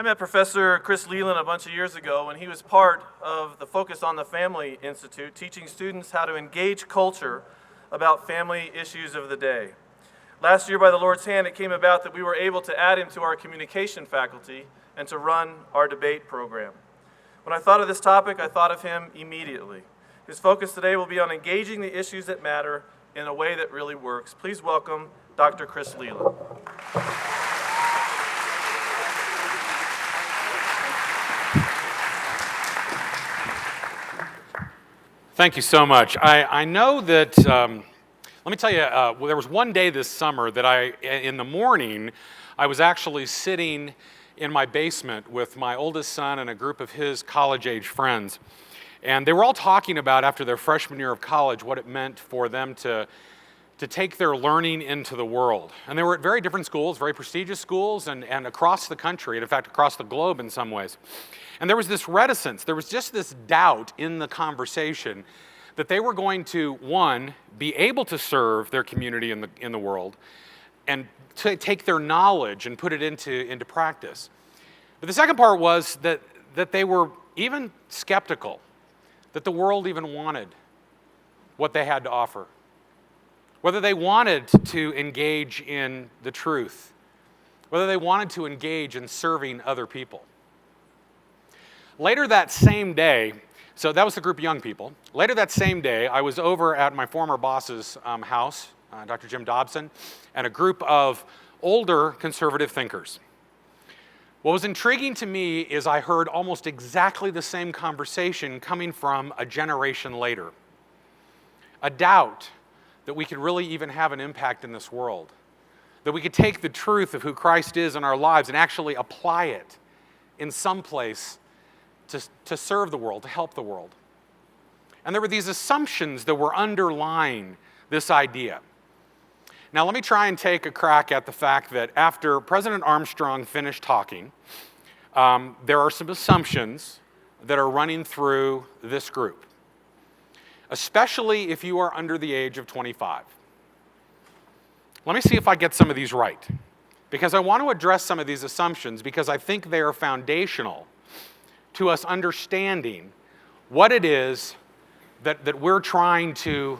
met Professor Chris Leland a bunch of years ago when he was part of the Focus on the Family Institute, teaching students how to engage culture about family issues of the day. Last year, by the Lord's hand, it came about that we were able to add him to our communication faculty and to run our debate program. When I thought of this topic, I thought of him immediately. His focus today will be on engaging the issues that matter in a way that really works. Please welcome Dr. Chris Leland. Thank you so much. I know that, let me tell you, there was one day this summer that in the morning, I was actually sitting in my basement with my oldest son and a group of his college-age friends. And they were all talking about, after their freshman year of college, what it meant for them to take their learning into the world. And they were at very different schools, very prestigious schools, and across the country, and in fact, across the globe in some ways. And there was this reticence, there was just this doubt in the conversation that they were going to, one, be able to serve their community in the world, and to take their knowledge and put it into practice. But the second part was that they were even skeptical that the world even wanted what they had to offer, whether they wanted to engage in the truth, whether they wanted to engage in serving other people. Later that same day, so that was the group of young people. Later that same day, I was over at my former boss's house, Dr. Jim Dobson, and a group of older conservative thinkers. What was intriguing to me is I heard almost exactly the same conversation coming from a generation later. A doubt that we could really even have an impact in this world, that we could take the truth of who Christ is in our lives and actually apply it in some place to serve the world, to help the world. And there were these assumptions that were underlying this idea. Now let me try and take a crack at the fact that after President Armstrong finished talking, there are some assumptions that are running through this group, especially if you are under the age of 25. Let me see if I get some of these right, because I want to address some of these assumptions because I think they are foundational to us understanding what it is that we're trying to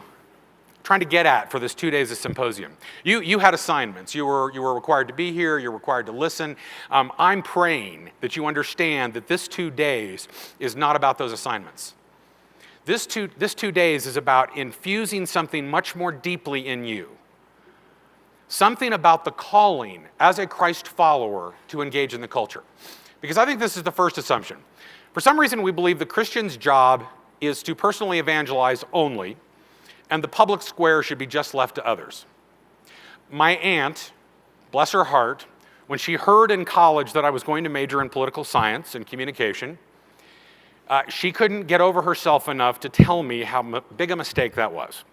get at for this 2 days of symposium. You had assignments. You were required to be here. You're required to listen. I'm praying that you understand that this 2 days is not about those assignments. This two days is about infusing something much more deeply in you. Something about the calling as a Christ follower to engage in the culture. Because I think this is the first assumption. For some reason, we believe the Christian's job is to personally evangelize only, and the public square should be just left to others. My aunt, bless her heart, when she heard in college that I was going to major in political science and communication, she couldn't get over herself enough to tell me how big a mistake that was.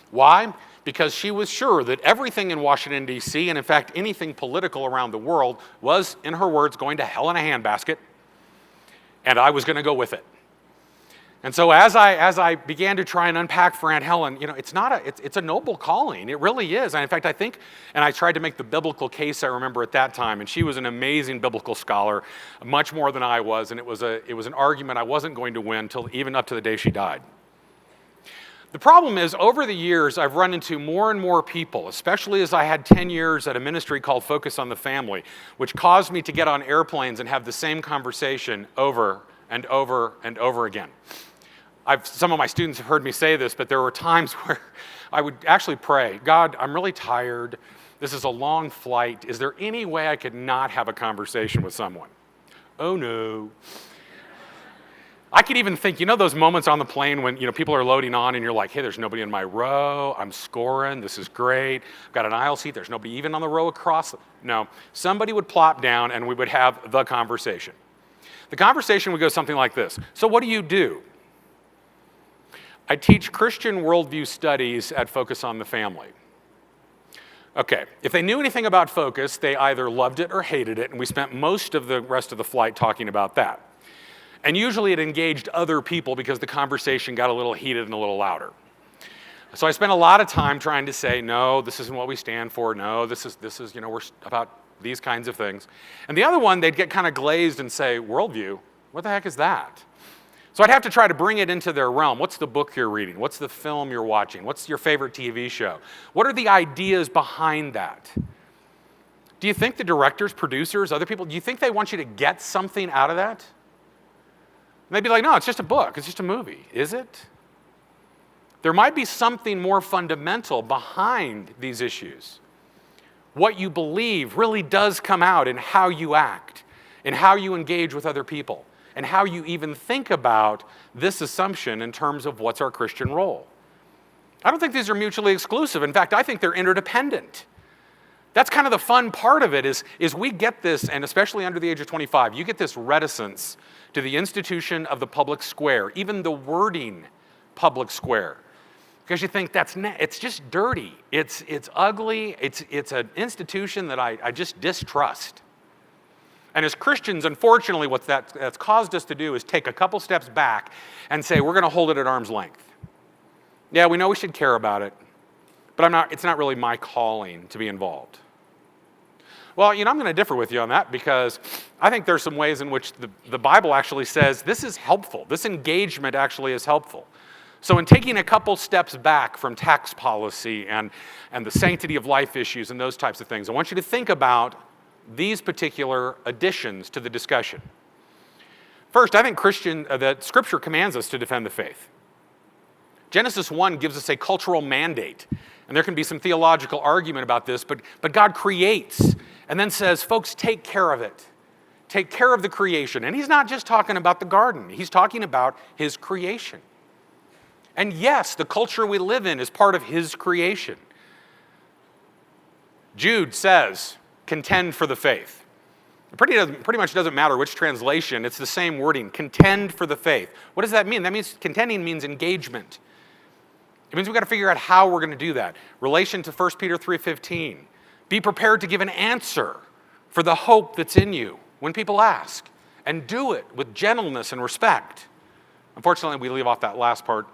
Why? Because she was sure that everything in Washington, D.C., and in fact anything political around the world, was, in her words, going to hell in a handbasket, and I was going to go with it. And so as I began to try and unpack for Aunt Helen, it's a noble calling. It really is. And in fact, I think, and I tried to make the biblical case I remember at that time, and she was an amazing biblical scholar, much more than I was, and it was an argument I wasn't going to win till even up to the day she died. The problem is, over the years, I've run into more and more people, especially as I had 10 years at a ministry called Focus on the Family, which caused me to get on airplanes and have the same conversation over and over and over again. Some of my students have heard me say this, but there were times where I would actually pray, God, I'm really tired. This is a long flight. Is there any way I could not have a conversation with someone? Oh, no. I could even think, those moments on the plane when, people are loading on and you're like, hey, there's nobody in my row. I'm scoring. This is great. I've got an aisle seat. There's nobody even on the row across. No, somebody would plop down and we would have the conversation. The conversation would go something like this. So what do you do? I teach Christian worldview studies at Focus on the Family. Okay, if they knew anything about Focus, they either loved it or hated it, and we spent most of the rest of the flight talking about that. And usually it engaged other people because the conversation got a little heated and a little louder. So I spent a lot of time trying to say, no, this isn't what we stand for. No, this is we're about these kinds of things. And the other one, they'd get kind of glazed and say, worldview? What the heck is that? So I'd have to try to bring it into their realm. What's the book you're reading? What's the film you're watching? What's your favorite TV show? What are the ideas behind that? Do you think the directors, producers, other people, do you think they want you to get something out of that? And they'd be like, no, it's just a book. It's just a movie. Is it? There might be something more fundamental behind these issues. What you believe really does come out in how you act, in how you engage with other people, and how you even think about this assumption in terms of what's our Christian role. I don't think these are mutually exclusive. In fact, I think they're interdependent. That's kind of the fun part of it is we get this, and especially under the age of 25, you get this reticence to the institution of the public square, even the wording public square. Because you think it's just dirty, it's ugly, it's an institution that I just distrust. And as Christians, unfortunately, what that's caused us to do is take a couple steps back and say, we're going to hold it at arm's length. Yeah, we know we should care about it, but it's not really my calling to be involved. Well, I'm going to differ with you on that because I think there's some ways in which the Bible actually says this is helpful. This engagement actually is helpful. So in taking a couple steps back from tax policy and the sanctity of life issues and those types of things, I want you to think about these particular additions to the discussion. First, I think that Scripture commands us to defend the faith. Genesis 1 gives us a cultural mandate, and there can be some theological argument about this, but God creates and then says, folks, take care of it. Take care of the creation. And he's not just talking about the garden. He's talking about his creation. And yes, the culture we live in is part of his creation. Jude says, contend for the faith. It pretty much doesn't matter which translation, it's the same wording, contend for the faith. What does that mean? That means contending means engagement. It means we've got to figure out how we're going to do that. Relation to 1 Peter 3:15. Be prepared to give an answer for the hope that's in you when people ask, and do it with gentleness and respect. Unfortunately, we leave off that last part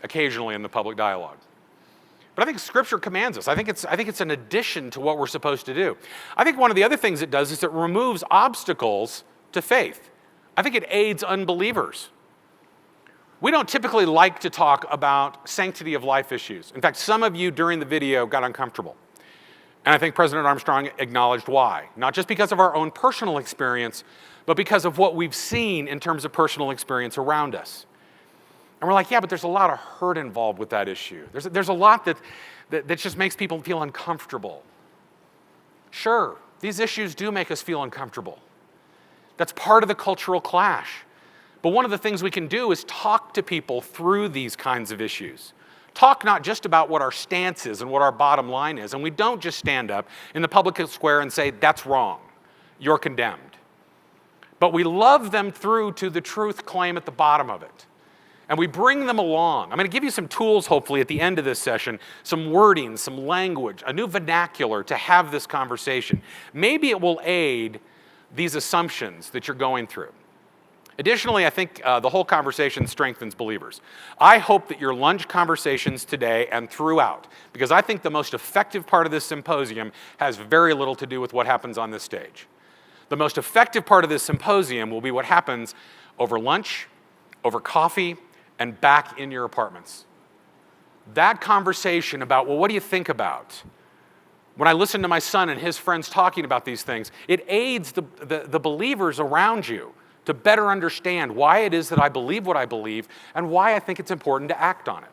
occasionally in the public dialogue. But I think Scripture commands us. I think it's an addition to what we're supposed to do. I think one of the other things it does is it removes obstacles to faith. I think it aids unbelievers. We don't typically like to talk about sanctity of life issues. In fact, some of you during the video got uncomfortable. And I think President Armstrong acknowledged why. Not just because of our own personal experience, but because of what we've seen in terms of personal experience around us. And we're like, yeah, but there's a lot of hurt involved with that issue. There's a lot that just makes people feel uncomfortable. Sure, these issues do make us feel uncomfortable. That's part of the cultural clash. But one of the things we can do is talk to people through these kinds of issues. Talk not just about what our stance is and what our bottom line is. And we don't just stand up in the public square and say, that's wrong, you're condemned. But we love them through to the truth claim at the bottom of it. And we bring them along. I'm going to give you some tools, hopefully, at the end of this session, some wording, some language, a new vernacular to have this conversation. Maybe it will aid these assumptions that you're going through. Additionally, I think the whole conversation strengthens believers. I hope that your lunch conversations today and throughout, because I think the most effective part of this symposium has very little to do with what happens on this stage. The most effective part of this symposium will be what happens over lunch, over coffee, and back in your apartments. That conversation about, well, what do you think about? When I listen to my son and his friends talking about these things, it aids the believers around you to better understand why it is that I believe what I believe and why I think it's important to act on it.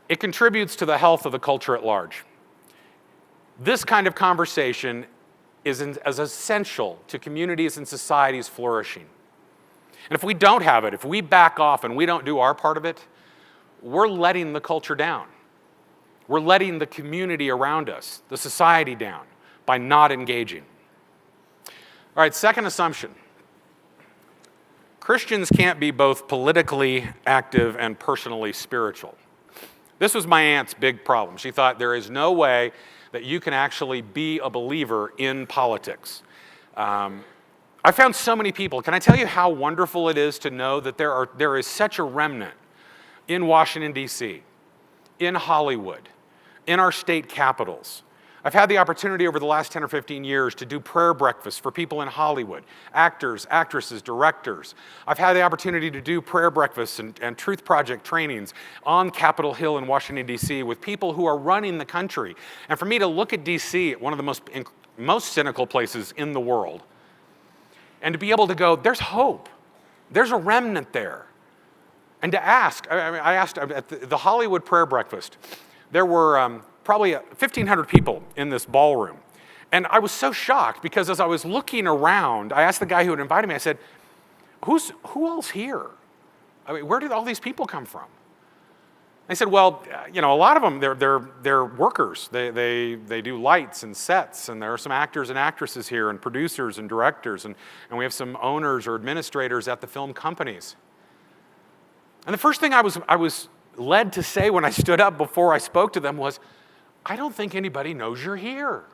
It contributes to the health of the culture at large. This kind of conversation is as essential to communities and societies flourishing. And if we don't have it, if we back off and we don't do our part of it, we're letting the culture down. We're letting the community around us, the society down, by not engaging. All right, second assumption. Christians can't be both politically active and personally spiritual. This was my aunt's big problem. She thought there is no way that you can actually be a believer in politics. I found so many people. Can I tell you how wonderful it is to know that there is such a remnant in Washington, D.C., in Hollywood, in our state capitals, I've had the opportunity over the last 10 or 15 years to do prayer breakfasts for people in Hollywood, actors, actresses, directors. I've had the opportunity to do prayer breakfasts and Truth Project trainings on Capitol Hill in Washington, D.C. with people who are running the country. And for me to look at D.C., one of the most cynical places in the world, and to be able to go, there's hope. There's a remnant there. And to ask, I asked at the Hollywood prayer breakfast, there were probably 1,500 people in this ballroom. And I was so shocked because as I was looking around, I asked the guy who had invited me, I said, who else here? I mean, where did all these people come from? They said, well, a lot of them, they're workers. They do lights and sets, and there are some actors and actresses here, and producers and directors, and we have some owners or administrators at the film companies. And the first thing I was led to say when I stood up before I spoke to them was, I don't think anybody knows you're here.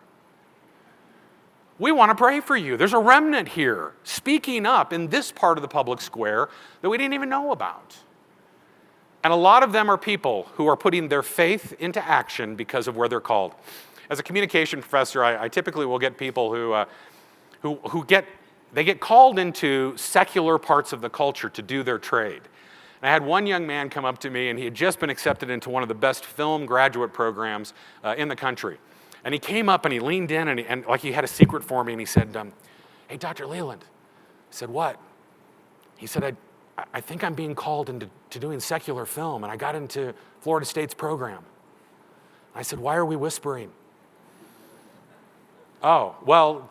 We want to pray for you. There's a remnant here speaking up in this part of the public square that we didn't even know about. And a lot of them are people who are putting their faith into action because of where they're called. As a communication professor, I typically will get people who get called into secular parts of the culture to do their trade. And I had one young man come up to me, and he had just been accepted into one of the best film graduate programs in the country. And he came up and he leaned in and like he had a secret for me, and he said, hey, Dr. Leland. I said, what? He said, I think I'm being called into doing secular film, and I got into Florida State's program. I said, why are we whispering? Oh, well,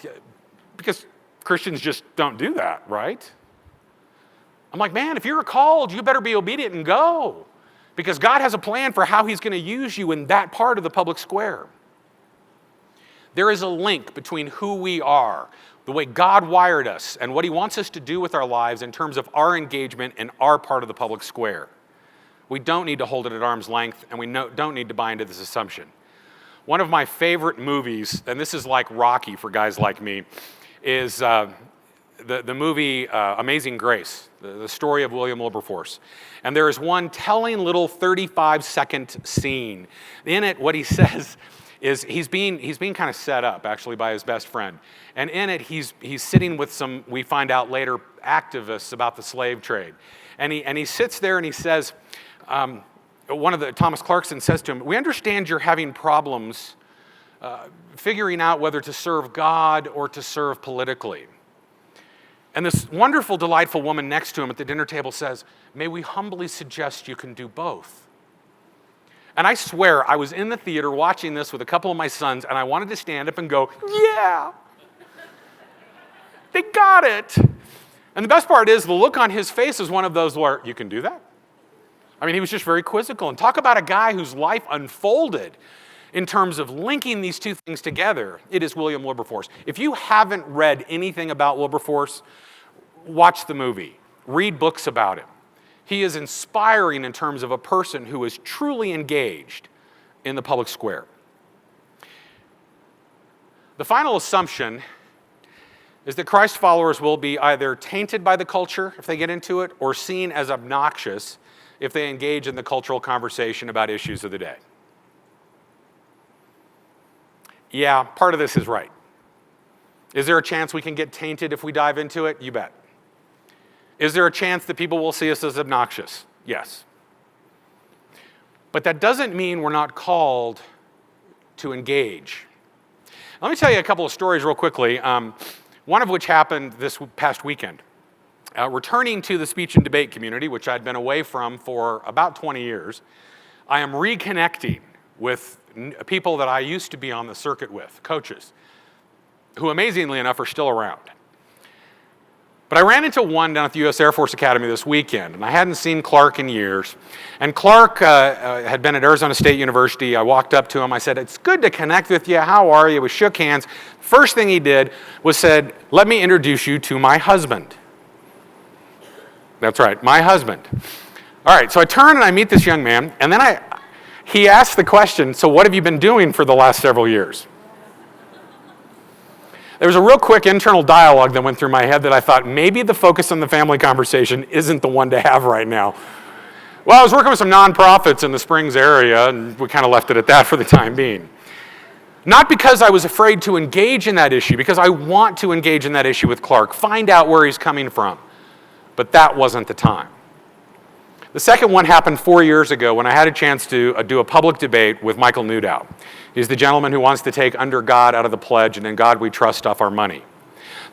because Christians just don't do that, right? I'm like, man, if you're called, you better be obedient and go. Because God has a plan for how he's going to use you in that part of the public square. There is a link between who we are, the way God wired us, and what he wants us to do with our lives in terms of our engagement in our part of the public square. We don't need to hold it at arm's length, and we don't need to buy into this assumption. One of my favorite movies, and this is like Rocky for guys like me, is the movie Amazing Grace, the story of William Wilberforce. And there is one telling little 35-second scene. In it, what he says is he's being kind of set up, actually, by his best friend. And in it, he's sitting with some, we find out later, activists about the slave trade. And he sits there and he says, Thomas Clarkson says to him, we understand you're having problems figuring out whether to serve God or to serve politically. And this wonderful, delightful woman next to him at the dinner table says, may we humbly suggest you can do both. And I swear, I was in the theater watching this with a couple of my sons, and I wanted to stand up and go, yeah, they got it. And the best part is the look on his face is one of those where, you can do that? I mean, he was just very quizzical. And talk about a guy whose life unfolded in terms of linking these two things together. It is William Wilberforce. If you haven't read anything about Wilberforce, watch the movie. Read books about him. He is inspiring in terms of a person who is truly engaged in the public square. The final assumption is that Christ followers will be either tainted by the culture if they get into it, or seen as obnoxious if they engage in the cultural conversation about issues of the day. Yeah, part of this is right. Is there a chance we can get tainted if we dive into it? You bet. Is there a chance that people will see us as obnoxious? Yes. But that doesn't mean we're not called to engage. Let me tell you a couple of stories real quickly, one of which happened this past weekend. Returning to the speech and debate community, which I'd been away from for about 20 years, I am reconnecting with people that I used to be on the circuit with, coaches, who amazingly enough are still around. But I ran into one down at the U.S. Air Force Academy this weekend, and I hadn't seen Clark in years. And Clark had been at Arizona State University. I walked up to him. I said, it's good to connect with you. How are you? We shook hands. First thing he did was said, let me introduce you to my husband. That's right, my husband. All right, so I turn and I meet this young man, and then he asked the question, so what have you been doing for the last several years? There was a real quick internal dialogue that went through my head that I thought maybe the focus on the family conversation isn't the one to have right now. Well, I was working with some nonprofits in the Springs area, and we kind of left it at that for the time being. Not because I was afraid to engage in that issue, because I want to engage in that issue with Clark, find out where he's coming from. But that wasn't the time. The second one happened 4 years ago when I had a chance to do a public debate with Michael Newdow. He's the gentleman who wants to take under God out of the pledge and in God we trust off our money.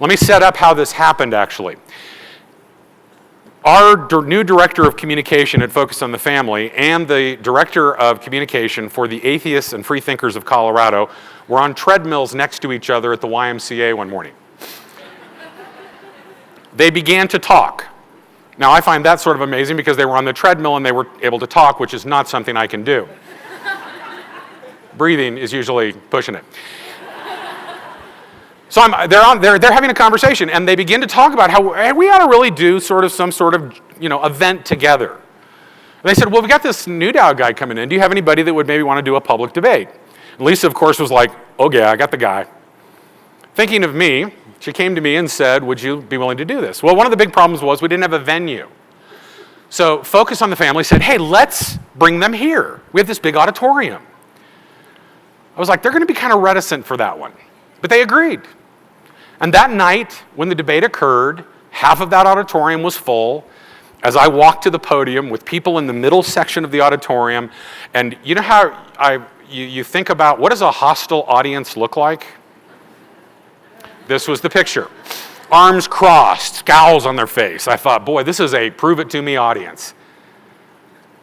Let me set up how this happened, actually. Our new director of communication at Focus on the Family and the director of communication for the Atheists and Freethinkers of Colorado were on treadmills next to each other at the YMCA one morning. They began to talk. Now, I find that sort of amazing because they were on the treadmill and they were able to talk, which is not something I can do. Breathing is usually pushing it. So they're having a conversation, and they begin to talk about how hey, we ought to really do some sort of event together. And they said, well, we got this Newdow guy coming in. Do you have anybody that would maybe want to do a public debate? And Lisa, of course, was like, oh yeah, I got the guy. Thinking of me, she came to me and said, would you be willing to do this? Well, one of the big problems was we didn't have a venue. So Focus on the Family said, hey, let's bring them here. We have this big auditorium. I was like, they're going to be kind of reticent for that one. But they agreed. And that night, when the debate occurred, half of that auditorium was full. As I walked to the podium with people in the middle section of the auditorium, and you know how you think about what does a hostile audience look like? This was the picture. Arms crossed, scowls on their face. I thought, boy, this is a prove it to me audience.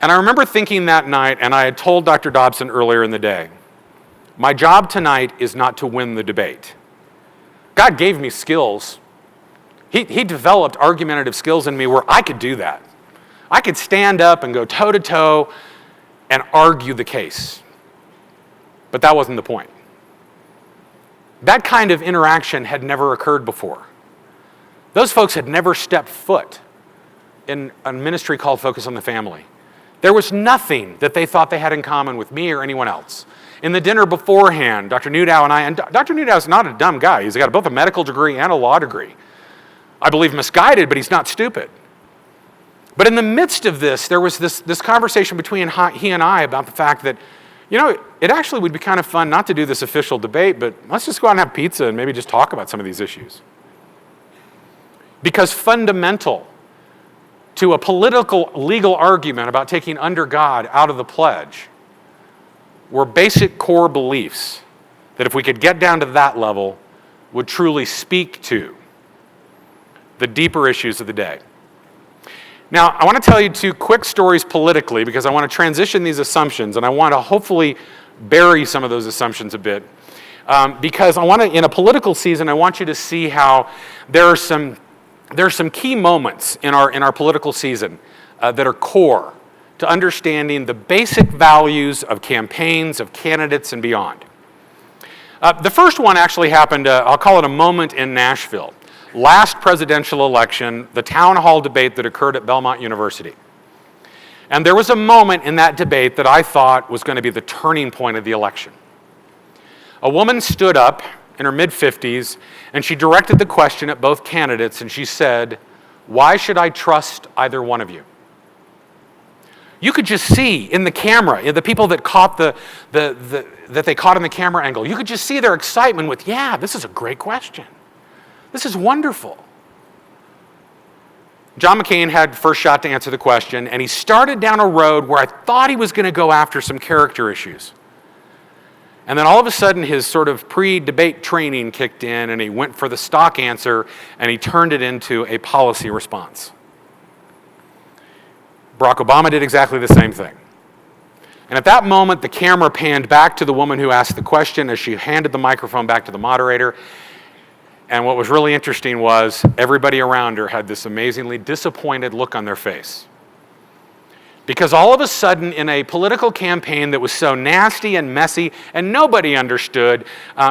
And I remember thinking that night, and I had told Dr. Dobson earlier in the day, my job tonight is not to win the debate. God gave me skills. He developed argumentative skills in me where I could do that. I could stand up and go toe to toe and argue the case. But that wasn't the point. That kind of interaction had never occurred before. Those folks had never stepped foot in a ministry called Focus on the Family. There was nothing that they thought they had in common with me or anyone else. In the dinner beforehand, Dr. Newdow and I, and Dr. Newdow's not a dumb guy. He's got both a medical degree and a law degree. I believe misguided, but he's not stupid. But in the midst of this, there was this conversation between he and I about the fact that, it actually would be kind of fun not to do this official debate, but let's just go out and have pizza and maybe just talk about some of these issues. Because fundamental to a political, legal argument about taking under God out of the pledge were basic core beliefs that if we could get down to that level, would truly speak to the deeper issues of the day. Now, I want to tell you two quick stories politically because I want to transition these assumptions and I want to hopefully bury some of those assumptions a bit. Because I want to, in a political season, I want you to see how there are some key moments in our political season that are core to understanding the basic values of campaigns, of candidates, and beyond. The first one actually happened, I'll call it a moment in Nashville. Last presidential election, the town hall debate that occurred at Belmont University. And there was a moment in that debate that I thought was going to be the turning point of the election. A woman stood up in her mid-50s, and she directed the question at both candidates, and she said, "Why should I trust either one of you?" You could just see in the camera, the people that caught that they caught in the camera angle, you could just see their excitement with, yeah, this is a great question. This is wonderful. John McCain had first shot to answer the question, and he started down a road where I thought he was going to go after some character issues. And then all of a sudden, his sort of pre-debate training kicked in, and he went for the stock answer, and he turned it into a policy response. Barack Obama did exactly the same thing. And at that moment, the camera panned back to the woman who asked the question as she handed the microphone back to the moderator. And what was really interesting was everybody around her had this amazingly disappointed look on their face. Because all of a sudden, in a political campaign that was so nasty and messy, and nobody understood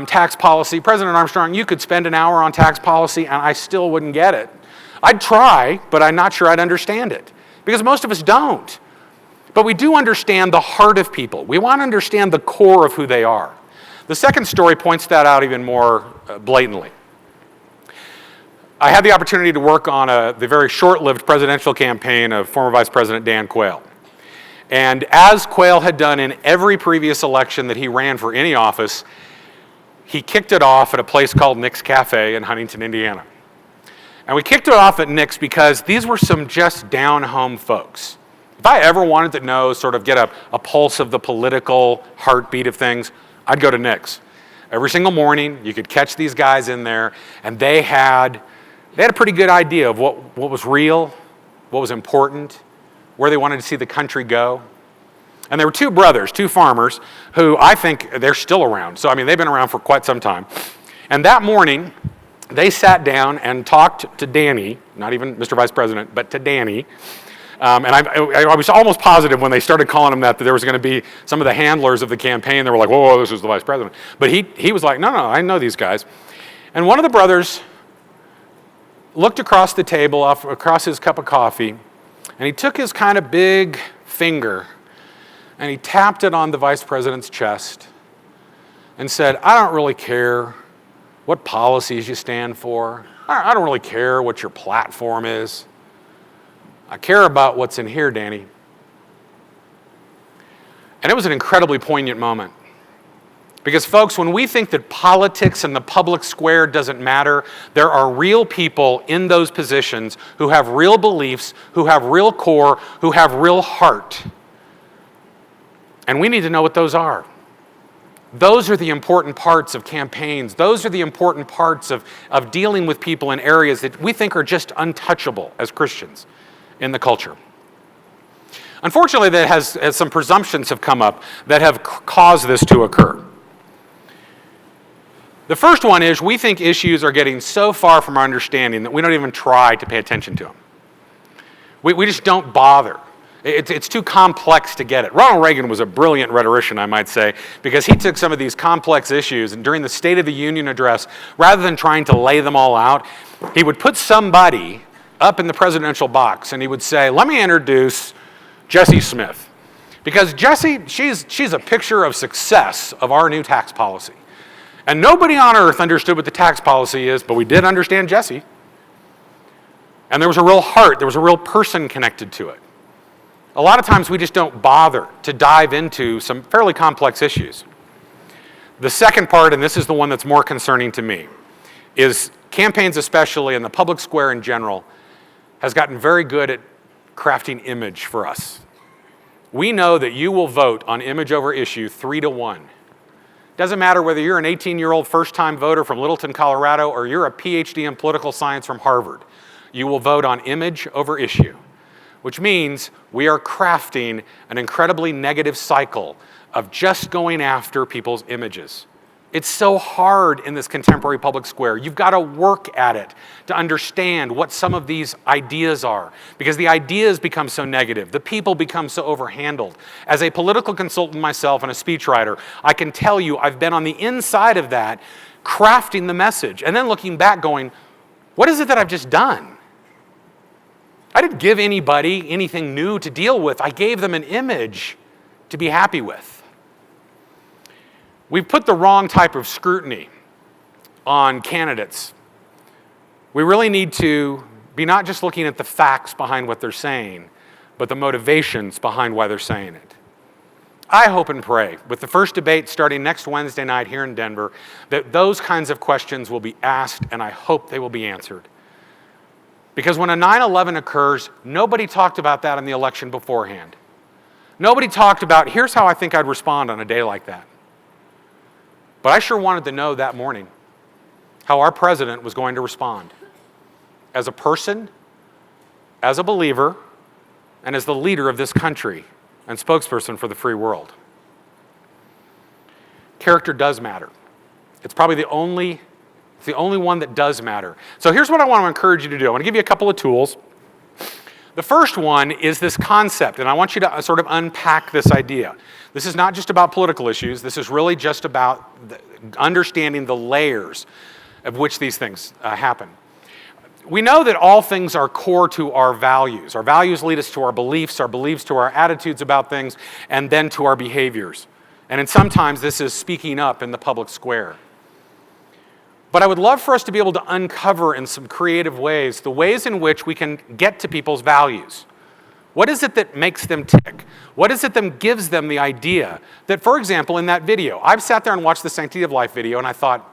tax policy, President Armstrong, you could spend an hour on tax policy and I still wouldn't get it. I'd try, but I'm not sure I'd understand it. Because most of us don't. But we do understand the heart of people. We want to understand the core of who they are. The second story points that out even more blatantly. I had the opportunity to work on the very short-lived presidential campaign of former Vice President Dan Quayle. And as Quayle had done in every previous election that he ran for any office, he kicked it off at a place called Nick's Cafe in Huntington, Indiana. And we kicked it off at Nick's because these were some just down-home folks. If I ever wanted to know, sort of get a pulse of the political heartbeat of things, I'd go to Nick's. Every single morning, you could catch these guys in there, and they had a pretty good idea of what was real, what was important, where they wanted to see the country go. And there were two brothers, two farmers, who I think they're still around. So, I mean, they've been around for quite some time. And that morning, they sat down and talked to Danny, not even Mr. Vice President, but to Danny. And I was almost positive when they started calling him that there was going to be some of the handlers of the campaign that were like, whoa, this is the Vice President. But he was like, no, I know these guys. And one of the brothers looked across the table, across his cup of coffee, and he took his kind of big finger and he tapped it on the Vice President's chest and said, I don't really care what policies you stand for. I don't really care what your platform is. I care about what's in here, Danny. And it was an incredibly poignant moment. Because folks, when we think that politics and the public square doesn't matter, there are real people in those positions who have real beliefs, who have real core, who have real heart. And we need to know what those are. Those are the important parts of campaigns. Those are the important parts of dealing with people in areas that we think are just untouchable as Christians in the culture. Unfortunately, that has some presumptions have come up that have caused this to occur. The first one is we think issues are getting so far from our understanding that we don't even try to pay attention to them. We just don't bother. It's too complex to get it. Ronald Reagan was a brilliant rhetorician, I might say, because he took some of these complex issues and during the State of the Union address, rather than trying to lay them all out, he would put somebody up in the presidential box and he would say, let me introduce Jessie Smith. Because Jessie, she's a picture of success of our new tax policy. And nobody on earth understood what the tax policy is, but we did understand Jessie. And there was a real heart, there was a real person connected to it. A lot of times we just don't bother to dive into some fairly complex issues. The second part, and this is the one that's more concerning to me, is campaigns especially and the public square in general has gotten very good at crafting image for us. We know that you will vote on image over issue 3-1. Doesn't matter whether you're an 18-year-old first-time voter from Littleton, Colorado, or you're a PhD in political science from Harvard. You will vote on image over issue, which means we are crafting an incredibly negative cycle of just going after people's images. It's so hard in this contemporary public square. You've got to work at it to understand what some of these ideas are, because the ideas become so negative. The people become so overhandled. As a political consultant myself and a speechwriter, I can tell you I've been on the inside of that, crafting the message, and then looking back going, what is it that I've just done? I didn't give anybody anything new to deal with. I gave them an image to be happy with. We've put the wrong type of scrutiny on candidates. We really need to be not just looking at the facts behind what they're saying, but the motivations behind why they're saying it. I hope and pray, with the first debate starting next Wednesday night here in Denver, that those kinds of questions will be asked, and I hope they will be answered. Because when a 9/11 occurs, nobody talked about that in the election beforehand. Nobody talked about, here's how I think I'd respond on a day like that. But I sure wanted to know that morning how our president was going to respond as a person, as a believer, and as the leader of this country and spokesperson for the free world. Character does matter. It's probably the only one that does matter. So here's what I want to encourage you to do. I want to give you a couple of tools. The first one is this concept, and I want you to sort of unpack this idea. This is not just about political issues. This is really just about understanding the layers of which these things happen. We know that all things are core to our values. Our values lead us to our beliefs to our attitudes about things, and then to our behaviors. And sometimes this is speaking up in the public square. But I would love for us to be able to uncover in some creative ways the ways in which we can get to people's values. What is it that makes them tick? What is it that gives them the idea that, for example, in that video, I've sat there and watched the Sanctity of Life video and I thought,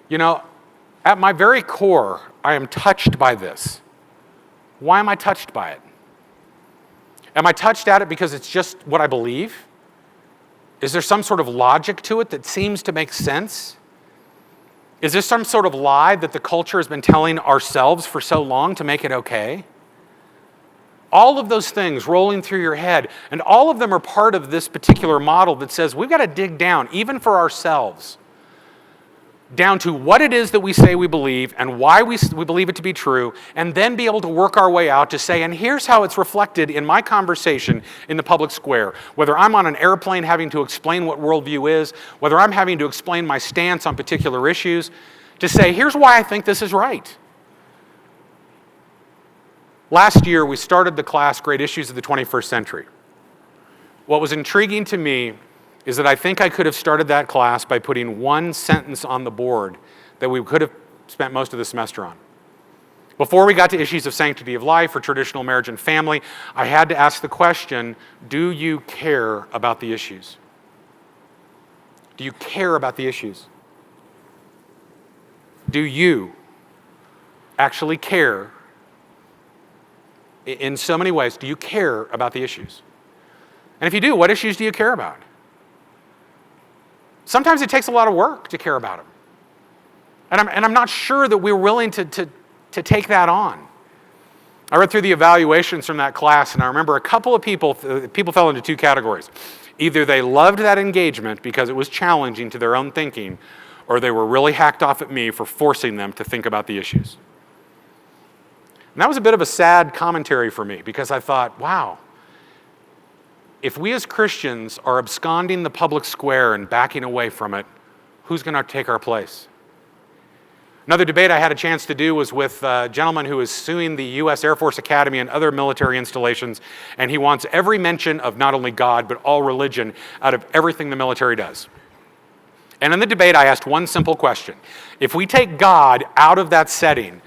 you know, at my very core, I am touched by this. Why am I touched by it? Am I touched at it because it's just what I believe? Is there some sort of logic to it that seems to make sense? Is there some sort of lie that the culture has been telling ourselves for so long to make it okay? All of those things rolling through your head, and all of them are part of this particular model that says we've got to dig down, even for ourselves, down to what it is that we say we believe and why we believe it to be true, and then be able to work our way out to say, and here's how it's reflected in my conversation in the public square. Whether I'm on an airplane having to explain what worldview is, whether I'm having to explain my stance on particular issues, to say, here's why I think this is right. Last year, we started the class, Great Issues of the 21st Century. What was intriguing to me is that I think I could have started that class by putting one sentence on the board that we could have spent most of the semester on. Before we got to issues of sanctity of life or traditional marriage and family, I had to ask the question, do you care about the issues? Do you care about the issues? Do you actually care? In so many ways, do you care about the issues? And if you do, what issues do you care about? Sometimes it takes a lot of work to care about them. And I'm not sure that we're willing to take that on. I read through the evaluations from that class, and I remember a couple of people fell into two categories. Either they loved that engagement because it was challenging to their own thinking, or they were really hacked off at me for forcing them to think about the issues. And that was a bit of a sad commentary for me because I thought, wow, if we as Christians are absconding the public square and backing away from it, who's going to take our place? Another debate I had a chance to do was with a gentleman who is suing the U.S. Air Force Academy and other military installations, and he wants every mention of not only God, but all religion out of everything the military does. And in the debate, I asked one simple question. If we take God out of that setting,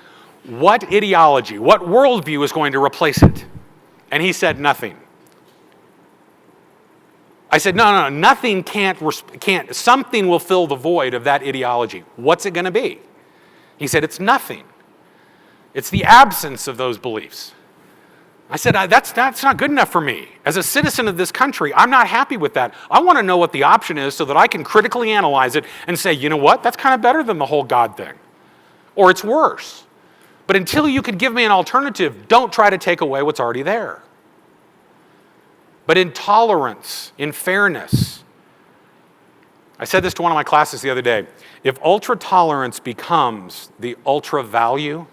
what ideology, what worldview is going to replace it? And he said nothing. I said, no, nothing can't, something will fill the void of that ideology. What's it going to be? He said, it's nothing. It's the absence of those beliefs. I said, that's not good enough for me. As a citizen of this country, I'm not happy with that. I want to know what the option is so that I can critically analyze it and say, you know what, that's kind of better than the whole God thing. Or it's worse. But until you can give me an alternative, don't try to take away what's already there. But in tolerance, in fairness. I said this to one of my classes the other day. If ultra-tolerance becomes the ultra-value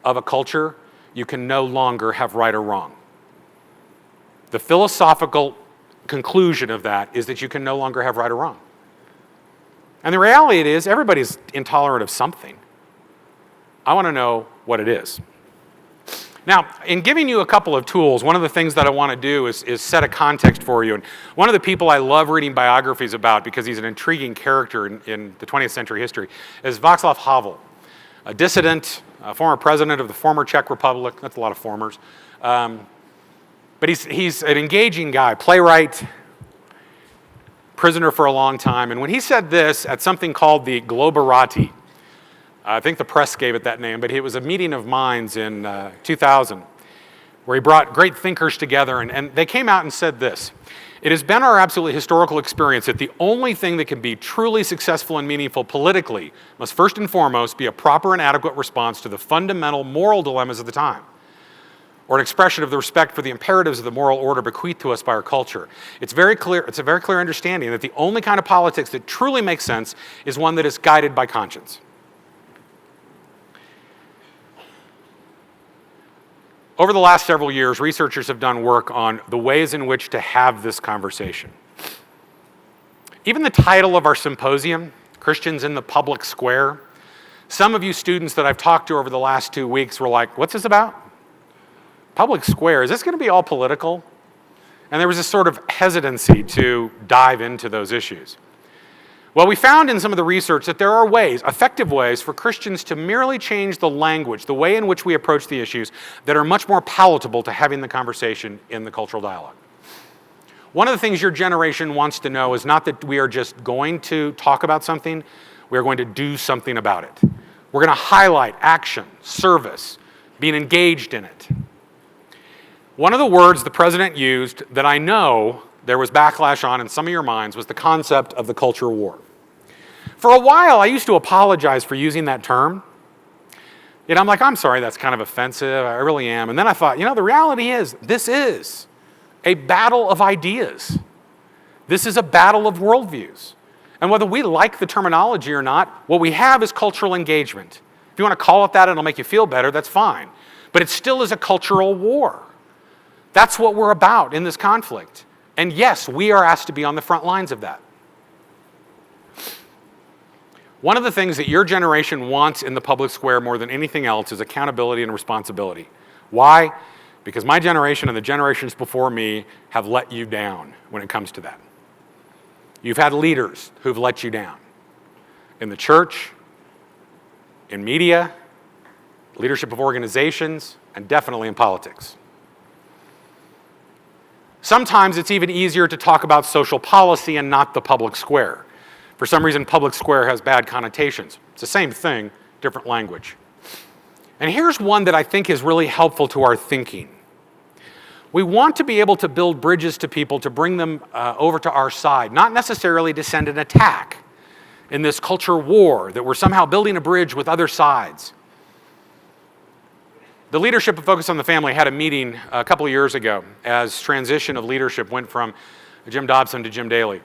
of a culture, you can no longer have right or wrong. The philosophical conclusion of that is that you can no longer have right or wrong. And the reality is everybody's intolerant of something. I want to know what it is. Now, in giving you a couple of tools, one of the things that I want to do is set a context for you. And one of the people I love reading biographies about, because he's an intriguing character in the 20th century history, is Václav Havel, a dissident, a former president of the former Czech Republic. That's a lot of formers. But he's an engaging guy, playwright, prisoner for a long time. And when he said this at something called the Globerati, I think the press gave it that name, but it was a meeting of minds in 2000 where he brought great thinkers together, and they came out and said this: it has been our absolutely historical experience that the only thing that can be truly successful and meaningful politically must first and foremost be a proper and adequate response to the fundamental moral dilemmas of the time, or an expression of the respect for the imperatives of the moral order bequeathed to us by our culture. It's a very clear understanding that the only kind of politics that truly makes sense is one that is guided by conscience. Over the last several years, researchers have done work on the ways in which to have this conversation. Even the title of our symposium, Christians in the Public Square, some of you students that I've talked to over the last 2 weeks were like, what's this about? Public square, is this going to be all political? And there was this sort of hesitancy to dive into those issues. Well, we found in some of the research that there are ways, effective ways, for Christians to merely change the language, the way in which we approach the issues, that are much more palatable to having the conversation in the cultural dialogue. One of the things your generation wants to know is not that we are just going to talk about something, we are going to do something about it. We're going to highlight action, service, being engaged in it. One of the words the president used that I know there was backlash on in some of your minds was the concept of the culture war. For a while, I used to apologize for using that term. I'm like, I'm sorry, that's kind of offensive. I really am. And then I thought, the reality is, this is a battle of ideas. This is a battle of worldviews. And whether we like the terminology or not, what we have is cultural engagement. If you want to call it that and it'll make you feel better, that's fine. But it still is a cultural war. That's what we're about in this conflict. And yes, we are asked to be on the front lines of that. One of the things that your generation wants in the public square more than anything else is accountability and responsibility. Why? Because my generation and the generations before me have let you down when it comes to that. You've had leaders who've let you down. In the church, in media, leadership of organizations, and definitely in politics. Sometimes it's even easier to talk about social policy and not the public square. For some reason, public square has bad connotations. It's the same thing, different language. And here's one that I think is really helpful to our thinking. We want to be able to build bridges to people to bring them over to our side, not necessarily to send an attack in this culture war, that we're somehow building a bridge with other sides. The leadership of Focus on the Family had a meeting a couple of years ago as transition of leadership went from Jim Dobson to Jim Daly.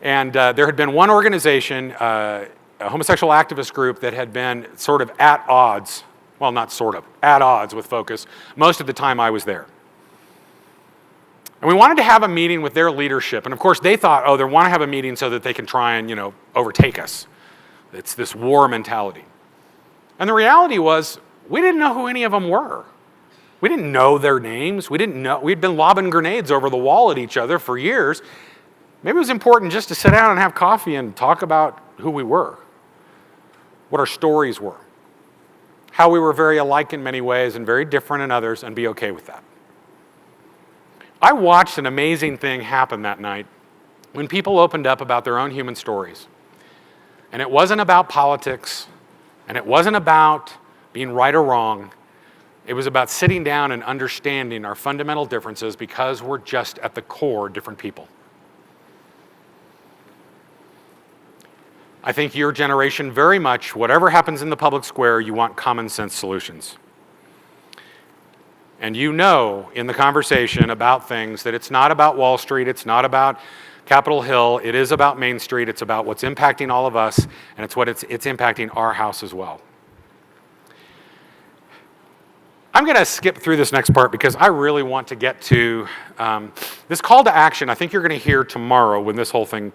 And there had been one organization, a homosexual activist group that had been sort of at odds, well, not sort of, at odds with Focus most of the time I was there. And we wanted to have a meeting with their leadership. And of course, they thought, they want to have a meeting so that they can try and, overtake us. It's this war mentality. And the reality was, we didn't know who any of them were. We didn't know their names. We'd been lobbing grenades over the wall at each other for years. Maybe it was important just to sit down and have coffee and talk about who we were, what our stories were, how we were very alike in many ways and very different in others, and be okay with that. I watched an amazing thing happen that night when people opened up about their own human stories. And it wasn't about politics, and it wasn't about being right or wrong. It was about sitting down and understanding our fundamental differences because we're just at the core different people. I think your generation very much, whatever happens in the public square, you want common sense solutions. And in the conversation about things that it's not about Wall Street, it's not about Capitol Hill, it is about Main Street, it's about what's impacting all of us, and it's impacting our house as well. I'm going to skip through this next part because I really want to get to this call to action I think you're going to hear tomorrow when this whole thing